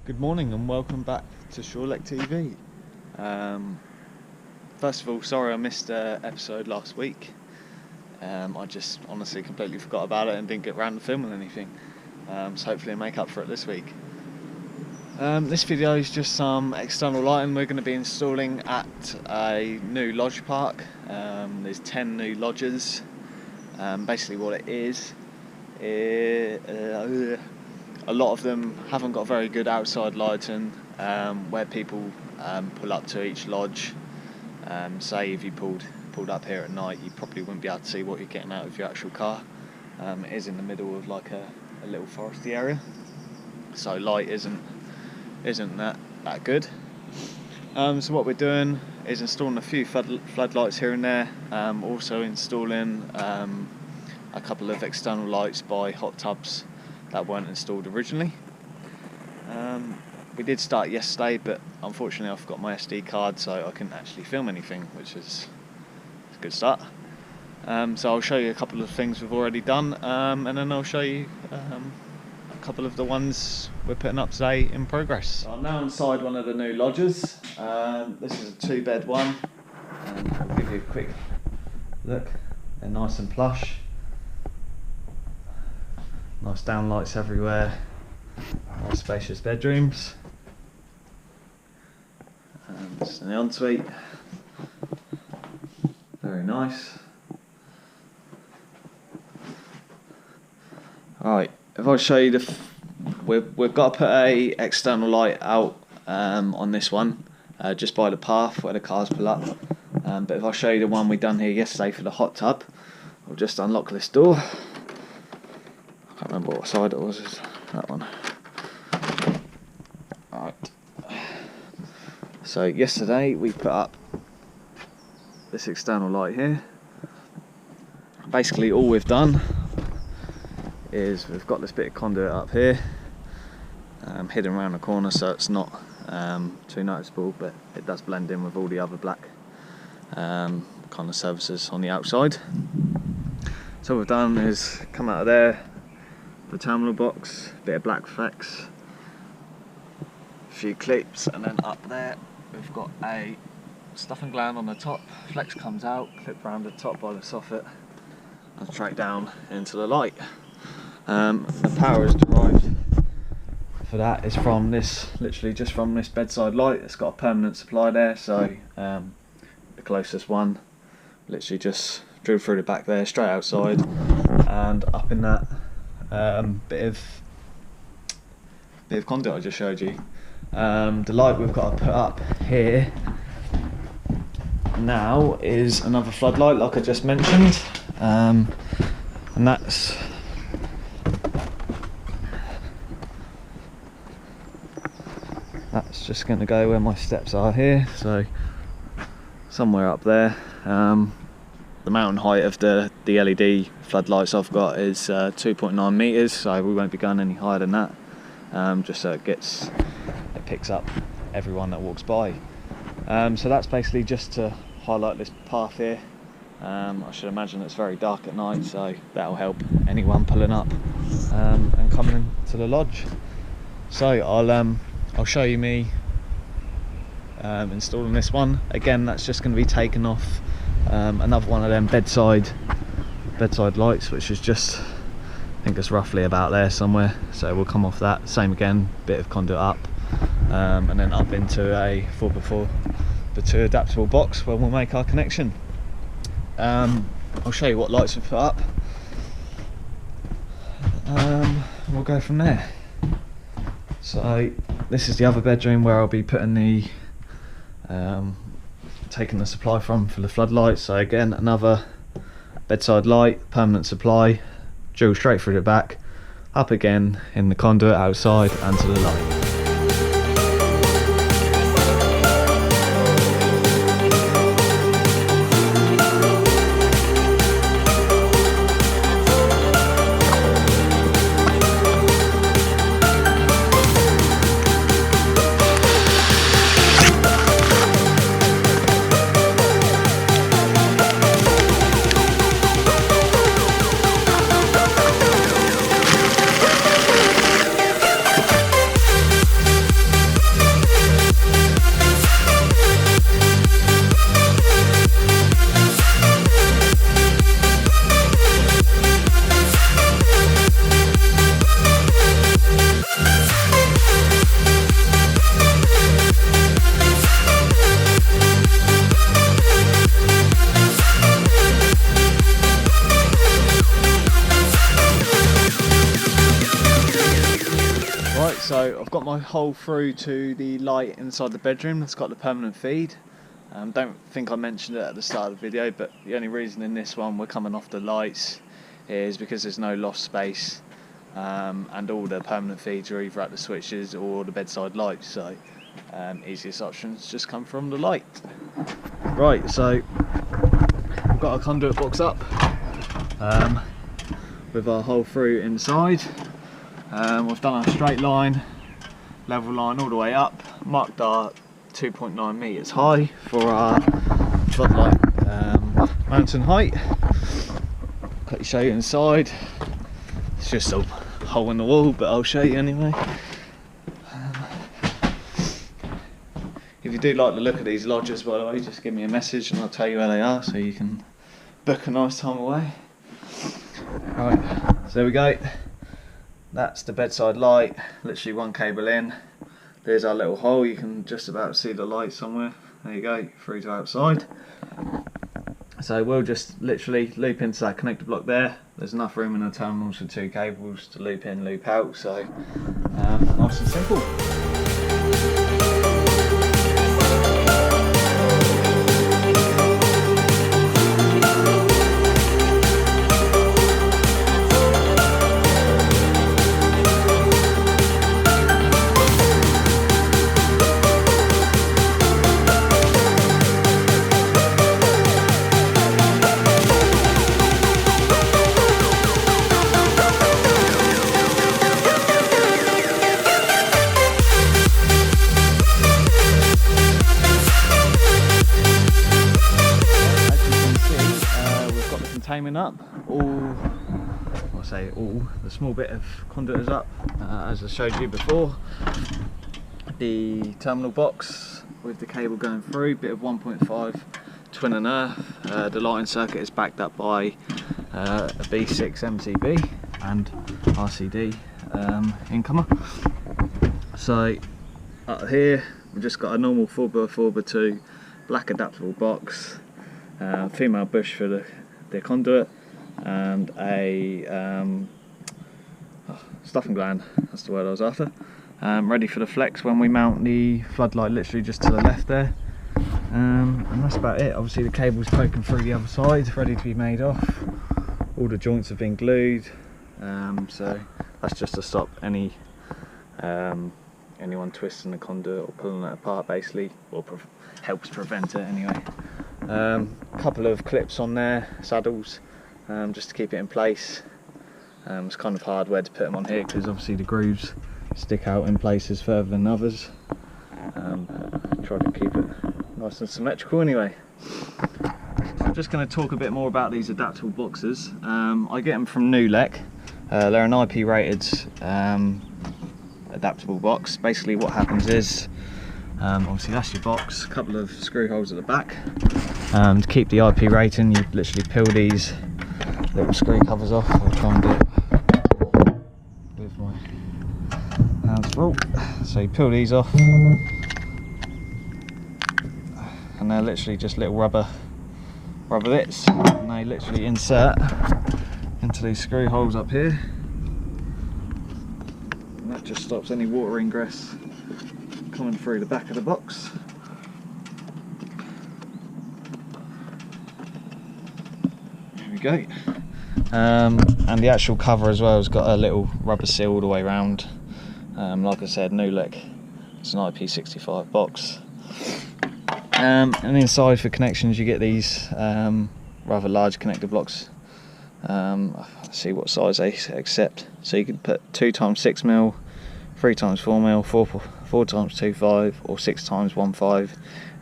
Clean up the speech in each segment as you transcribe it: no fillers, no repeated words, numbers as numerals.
Good morning and welcome back to SURELEC TV. First of all, sorry I missed an episode last week. I just honestly completely forgot about it and didn't get around to filming anything. So hopefully I'll make up for it this week. This video is just some external lighting we're going to be installing at a new lodge park. There's 10 new lodges. Basically what it is, a lot of them haven't got very good outside lighting, where people pull up to each lodge. Say if you pulled up here at night, you probably wouldn't be able to see what you're getting out of your actual car. It is in the middle of like a little foresty area, so light isn't that good. So what we're doing is installing a few floodlights here and there, also installing a couple of external lights by hot tubs that weren't installed originally. We did start yesterday, but unfortunately I forgot my SD card, so I couldn't actually film anything, which is a good start. So I'll show you a couple of things we've already done, and then I'll show you a couple of the ones we're putting up today in progress. So I'm now inside one of the new lodges. This is a 2-bed one, and I'll give you a quick look. They're nice and plush. Nice downlights everywhere, nice spacious bedrooms. This is an ensuite, very nice. Alright, if I show you we've got to put a external light out on this one, just by the path where the cars pull up. But if I show you the one we done here yesterday for the hot tub, I'll just unlock this door. I can't remember what side it was. It's that one. Alright. So yesterday we put up this external light here. Basically all we've done is we've got this bit of conduit up here, hidden around the corner, so it's not too noticeable, but it does blend in with all the other black kind of surfaces on the outside. So what we've done is come out of there, the terminal box, bit of black flex, a few clips, and then up there we've got a stuffing gland on the top. Flex comes out, clip around the top by the soffit, and straight down into the light. The power is derived for that is from this, literally just from this bedside light. It's got a permanent supply there, so the closest one literally just drill through the back there, straight outside, and up in that bit of conduit I just showed you. The light we've got to put up here now is another floodlight, like I just mentioned, and that's just going to go where my steps are here, so somewhere up there. The mountain height of the LED floodlights I've got is 2.9 meters, so we won't be going any higher than that, just so it picks up everyone that walks by. So that's basically just to highlight this path here. I should imagine it's very dark at night, so that'll help anyone pulling up and coming into the lodge. So I'll show you me installing this one. Again, that's just going to be taken off another one of them bedside lights, which is just, I think it's roughly about there somewhere, so we'll come off that. Same again, bit of conduit up, and then up into a 4x4 the 2 adaptable box where we'll make our connection. I'll show you what lights we've put up, we'll go from there. So this is the other bedroom where I'll be putting the taking the supply from for the floodlights. So again, another bedside light, permanent supply, drill straight through the back, up again in the conduit outside and to the light. so I've got my hole through to the light inside the bedroom that's got the permanent feed. Don't think I mentioned it at the start of the video, but the only reason in this one we're coming off the lights is because there's no loft space, and all the permanent feeds are either at the switches or the bedside lights, so easiest options just come from the light. Right, so we've got our conduit box up with our hole through inside. We've done our straight line, level line all the way up, marked our 2.9 meters high for our floodlight mountain height. Quickly show you inside. It's just a hole in the wall, but I'll show you anyway. If you do like the look of these lodges, by the way, just give me a message and I'll tell you where they are so you can book a nice time away. Right, so there we go. That's the bedside light, literally one cable in. There's our little hole, you can just about see the light somewhere. There you go, through to outside. So we'll just literally loop into that connector block there. There's enough room in the terminals for 2 cables to loop in, loop out, so nice and simple. Containment up, the small bit of conduit is up, as I showed you before. The terminal box with the cable going through, bit of 1.5 twin and earth. The lighting circuit is backed up by a B6 MCB and RCD incomer. So up here we've just got a normal 4x4x2 black adaptable box, female bush for the conduit, and a stuffing gland, that's the word I was after, ready for the flex when we mount the floodlight literally just to the left there, and that's about it. Obviously the cable's poking through the other side, ready to be made off. All the joints have been glued, so that's just to stop anyone twisting the conduit or pulling it apart basically, or helps prevent it anyway. Couple of clips on there, saddles, just to keep it in place. It's kind of hard where to put them on here because obviously the grooves stick out in places further than others. Try to keep it nice and symmetrical anyway. I'm just going to talk a bit more about these adaptable boxes. I get them from Newlec. They're an IP rated adaptable box. Basically what happens is, obviously that's your box, a couple of screw holes at the back. To keep the IP rating, you literally peel these little screw covers off. I'll try and do it with my hands full. So you peel these off, and they're literally just little rubber bits, and they literally insert into these screw holes up here, and that just stops any water ingress coming through the back of the box. There we go. And the actual cover as well has got a little rubber seal all the way around. Like I said, Newlec, it's an IP65 box. And inside for connections you get these rather large connector blocks. Let's see what size they accept. So you can put 2x6mm, 3x4mm, 4x2.5 or 6x1.5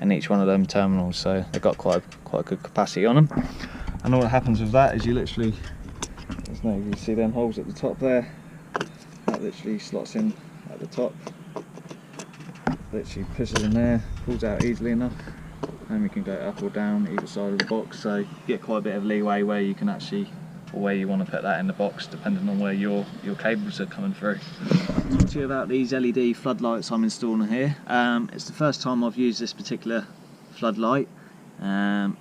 in each one of them terminals, so they've got quite a good capacity on them. And all that happens with that is you literally, you see them holes at the top there, that literally slots in at the top, literally pushes in there, pulls out easily enough, and we can go up or down either side of the box, so you get quite a bit of leeway where you can actually, or where you want to put that in the box depending on where your cables are coming through. I'll talk to you about these LED floodlights I'm installing here. It's the first time I've used this particular floodlight.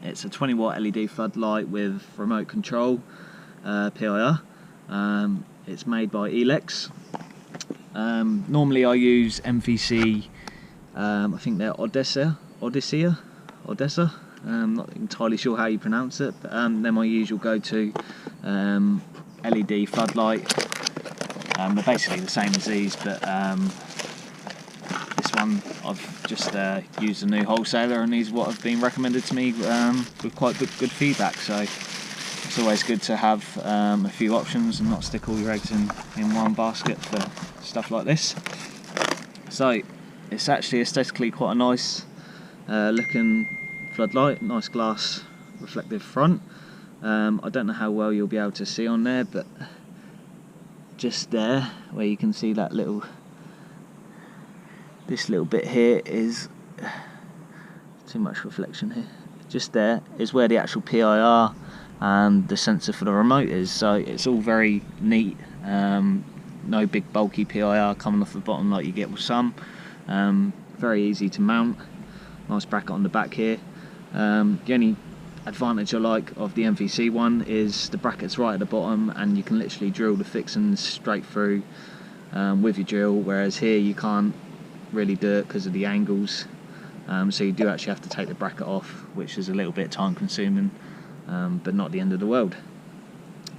It's a 20 watt LED floodlight with remote control, PIR. It's made by Elex. Normally I use MVC, I think they're Odessa. Not entirely sure how you pronounce it, but they're my usual go-to. LED floodlight. They're basically the same as these, but this one I've just used a new wholesaler, and these what have been recommended to me with quite good feedback. So it's always good to have a few options and not stick all your eggs in one basket for stuff like this. So it's actually aesthetically quite a nice looking floodlight, nice glass reflective front. I don't know how well you'll be able to see on there, but just there where you can see that this little bit here is too much reflection here. Just there is where the actual PIR and the sensor for the remote is, so it's all very neat. No big bulky PIR coming off the bottom like you get with some. Very easy to mount, nice bracket on the back here. The only advantage I like of the MVC one is the bracket's right at the bottom, and you can literally drill the fixings straight through with your drill, whereas here you can't really do it because of the angles. So you do actually have to take the bracket off, which is a little bit time consuming, but not the end of the world.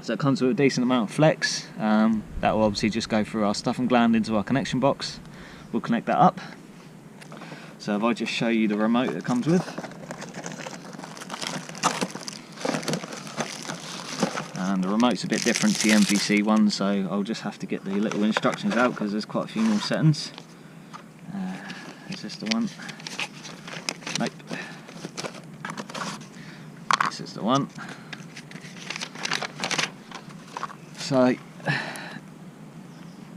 So it comes with a decent amount of flex. That will obviously just go through our stuff and gland into our connection box. We'll connect that up. So if I just show you the remote that comes with. And the remote's a bit different to the MVC one, so I'll just have to get the little instructions out because there's quite a few more settings. Is this the one? Nope. This is the one. So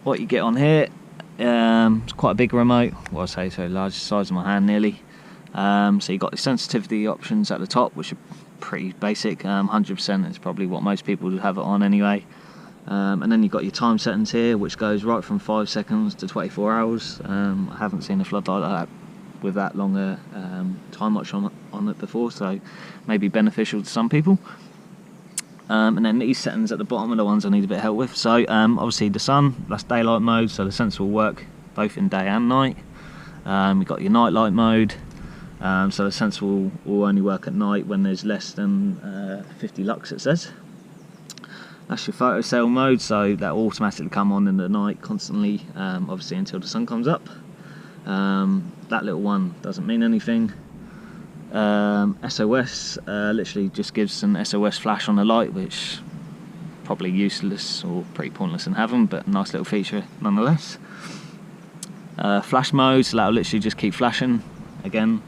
what you get on here, it's quite a big remote. Well, I say so large, size of my hand nearly. So you've got the sensitivity options at the top, which are pretty basic. 100% is probably what most people would have it on anyway. And then you've got your time settings here, which goes right from 5 seconds to 24 hours. I haven't seen a floodlight like that with that longer time watch on it before, so maybe beneficial to some people. And then these settings at the bottom are the ones I need a bit of help with. So obviously the sun, that's daylight mode, so the sensor will work both in day and night. You've got your night light mode, so the sensor will only work at night when there's less than 50 lux, it says. That's your photo cell mode, so that will automatically come on in the night constantly, obviously until the sun comes up. That little one doesn't mean anything. SOS literally just gives an SOS flash on the light, which probably useless or pretty pointless in having, but a nice little feature nonetheless. Flash mode, so that'll literally just keep flashing. Again,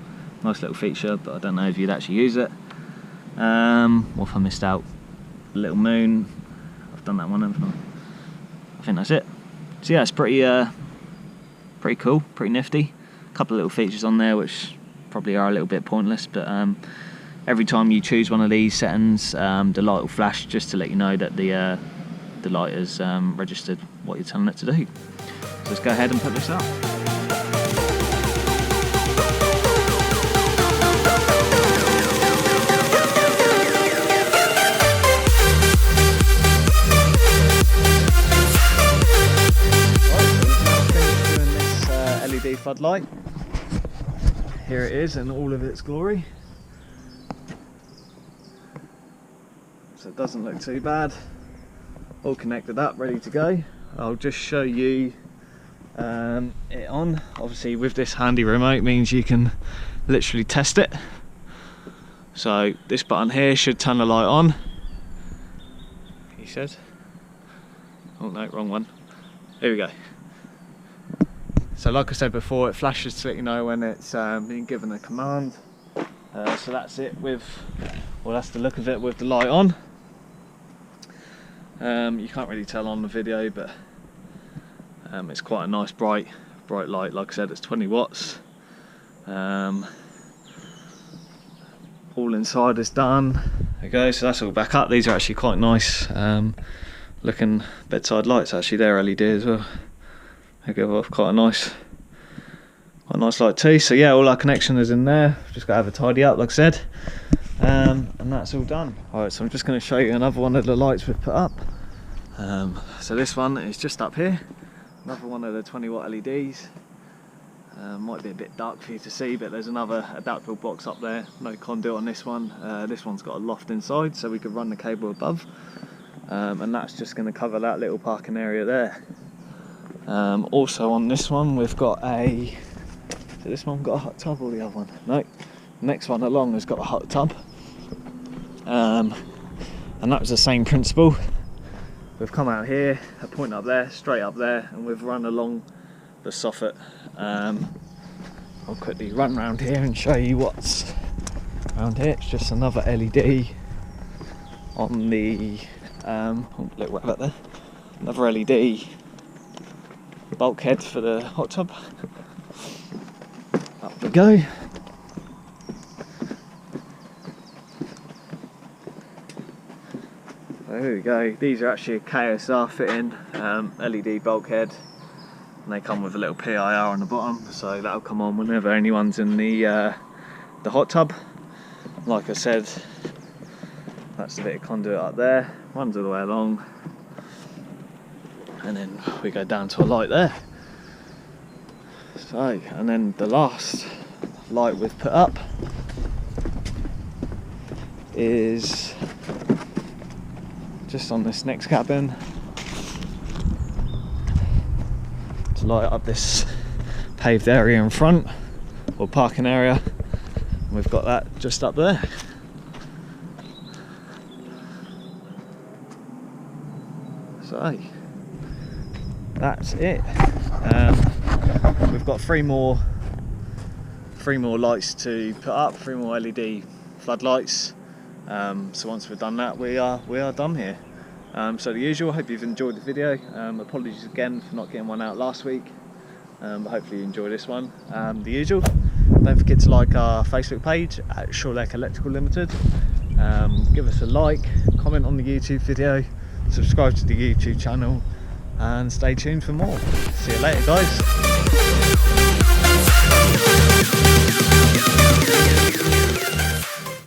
nice little feature, but I don't know if you'd actually use it. What if I missed out? The little moon. I've done that one, haven't I? I think that's it. So yeah, it's pretty cool, pretty nifty. A couple of little features on there which probably are a little bit pointless, but every time you choose one of these settings, the light will flash just to let you know that the light has registered what you're telling it to do. So let's go ahead and put this up. LED floodlight. Here it is in all of its glory. So it doesn't look too bad. All connected up, ready to go. I'll just show you it on. Obviously with this handy remote means you can literally test it. So this button here should turn the light on. He says. Oh no, wrong one. Here we go. So like I said before, it flashes to let you know when it's being given a command. So that's it with, well, that's the look of it with the light on. You can't really tell on the video, but it's quite a nice bright light. Like I said, it's 20 watts. All inside is done. There you go, so that's all back up. These are actually quite nice looking bedside lights, actually. They're LED as well. They give off quite a nice light too. So yeah, all our connection is in there. Just got to have a tidy up, like I said, and that's all done. Alright, so I'm just going to show you another one of the lights we've put up. So this one is just up here. Another one of the 20-watt LEDs. Might be a bit dark for you to see, but there's another adaptable box up there. No conduit on this one. This one's got a loft inside, so we could run the cable above. And that's just going to cover that little parking area there. Also on this one, we've got a... So this one got a hot tub, or the other one? No. Next one along has got a hot tub. And that was the same principle. We've come out here, a point up there, straight up there, and we've run along the soffit. I'll quickly run around here and show you what's around here. It's just another LED on the look right up there. Another LED bulkhead for the hot tub. Up we go. There we go. These are actually a KSR fitting LED bulkhead. And they come with a little PIR on the bottom, so that'll come on whenever anyone's in the hot tub. Like I said, that's a bit of conduit up there, runs all the way along, and then we go down to a light there. So, and then the last light we've put up is just on this next cabin, to light up this paved area in front, or parking area, and we've got that just up there. So that's it. We've got three more lights to put up, 3 more LED floodlights. So once we've done that, we are done here. So the usual, hope you've enjoyed the video. Apologies again for not getting one out last week, but hopefully you enjoy this one. The usual, don't forget to like our Facebook page at SURELEC Electrical Limited. Give us a like, comment on the YouTube video, subscribe to the YouTube channel, and stay tuned for more. See you later, guys.